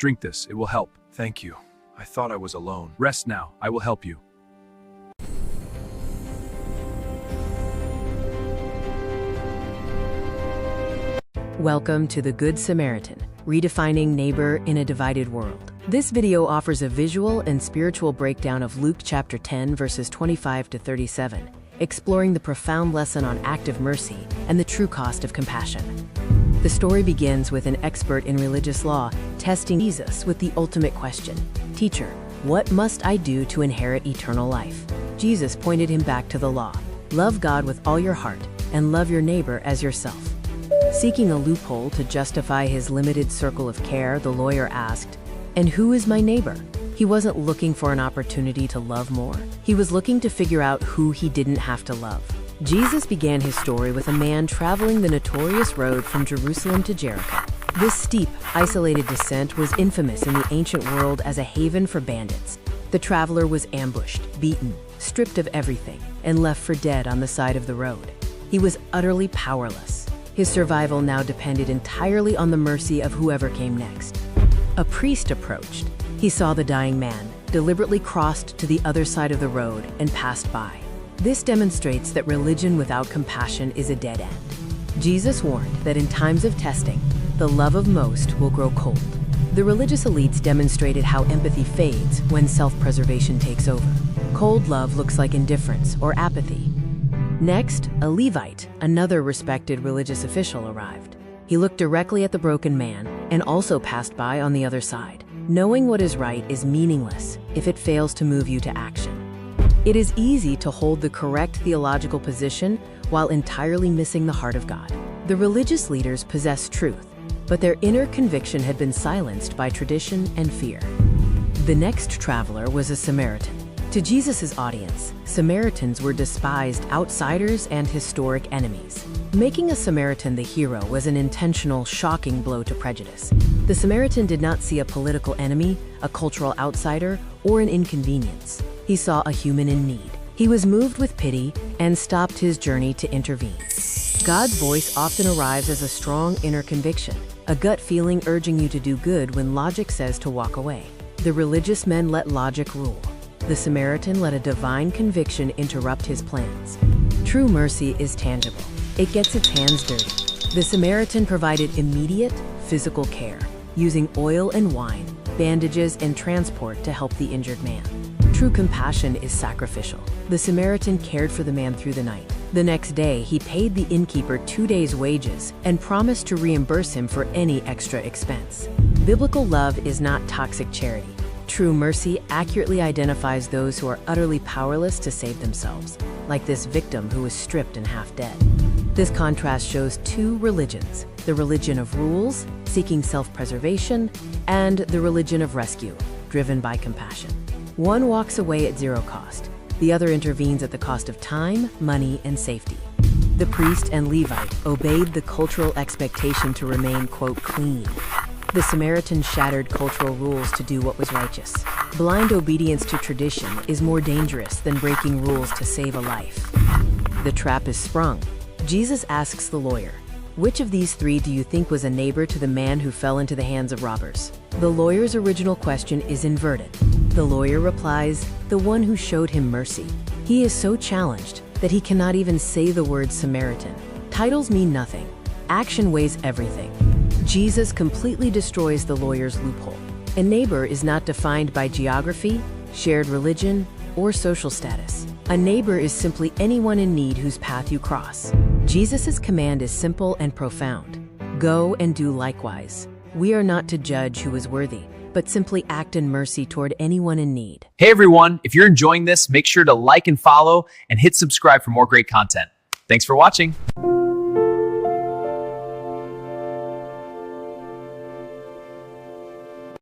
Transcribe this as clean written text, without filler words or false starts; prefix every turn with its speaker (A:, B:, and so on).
A: Drink this, it will help. Thank you. I thought I was alone. Rest now, I will help you.
B: Welcome to the Good Samaritan, redefining neighbor in a divided world. This video offers a visual and spiritual breakdown of Luke chapter 10, verses 25 to 37, exploring the profound lesson on active mercy and the true cost of compassion. The story begins with an expert in religious law testing Jesus with the ultimate question, "Teacher, what must I do to inherit eternal life?" Jesus pointed him back to the law. Love God with all your heart and love your neighbor as yourself. Seeking a loophole to justify his limited circle of care, the lawyer asked, "And who is my neighbor?" He wasn't looking for an opportunity to love more. He was looking to figure out who he didn't have to love. Jesus began his story with a man traveling the notorious road from Jerusalem to Jericho. This steep, isolated descent was infamous in the ancient world as a haven for bandits. The traveler was ambushed, beaten, stripped of everything, and left for dead on the side of the road. He was utterly powerless. His survival now depended entirely on the mercy of whoever came next. A priest approached. He saw the dying man, deliberately crossed to the other side of the road, and passed by. This demonstrates that religion without compassion is a dead end. Jesus warned that in times of testing, the love of most will grow cold. The religious elites demonstrated how empathy fades when self-preservation takes over. Cold love looks like indifference or apathy. Next, a Levite, another respected religious official, arrived. He looked directly at the broken man and also passed by on the other side. Knowing what is right is meaningless if it fails to move you to action. It is easy to hold the correct theological position while entirely missing the heart of God. The religious leaders possessed truth, but their inner conviction had been silenced by tradition and fear. The next traveler was a Samaritan. To Jesus' audience, Samaritans were despised outsiders and historic enemies. Making a Samaritan the hero was an intentional, shocking blow to prejudice. The Samaritan did not see a political enemy, a cultural outsider, or an inconvenience. He saw a human in need. He was moved with pity and stopped his journey to intervene. God's voice often arrives as a strong inner conviction, a gut feeling urging you to do good when logic says to walk away. The religious men let logic rule. The Samaritan let a divine conviction interrupt his plans. True mercy is tangible. It gets its hands dirty. The Samaritan provided immediate, physical care, using oil and wine, bandages, and transport to help the injured man. True compassion is sacrificial. The Samaritan cared for the man through the night. The next day, he paid the innkeeper 2 days' wages and promised to reimburse him for any extra expense. Biblical love is not toxic charity. True mercy accurately identifies those who are utterly powerless to save themselves, like this victim who was stripped and half dead. This contrast shows two religions: the religion of rules, seeking self-preservation, and the religion of rescue, driven by compassion. One walks away at zero cost. The other intervenes at the cost of time, money, and safety. The priest and Levite obeyed the cultural expectation to remain, quote, clean. The Samaritan shattered cultural rules to do what was righteous. Blind obedience to tradition is more dangerous than breaking rules to save a life. The trap is sprung. Jesus asks the lawyer, "Which of these three do you think was a neighbor to the man who fell into the hands of robbers?" The lawyer's original question is inverted. The lawyer replies, "The one who showed him mercy." He is so challenged that he cannot even say the word Samaritan. Titles mean nothing. Action weighs everything. Jesus completely destroys the lawyer's loophole. A neighbor is not defined by geography, shared religion, or social status. A neighbor is simply anyone in need whose path you cross. Jesus' command is simple and profound. Go and do likewise. We are not to judge who is worthy, but simply act in mercy toward anyone in need.
C: Hey everyone, if you're enjoying this, make sure to like and follow and hit subscribe for more great content. Thanks for watching.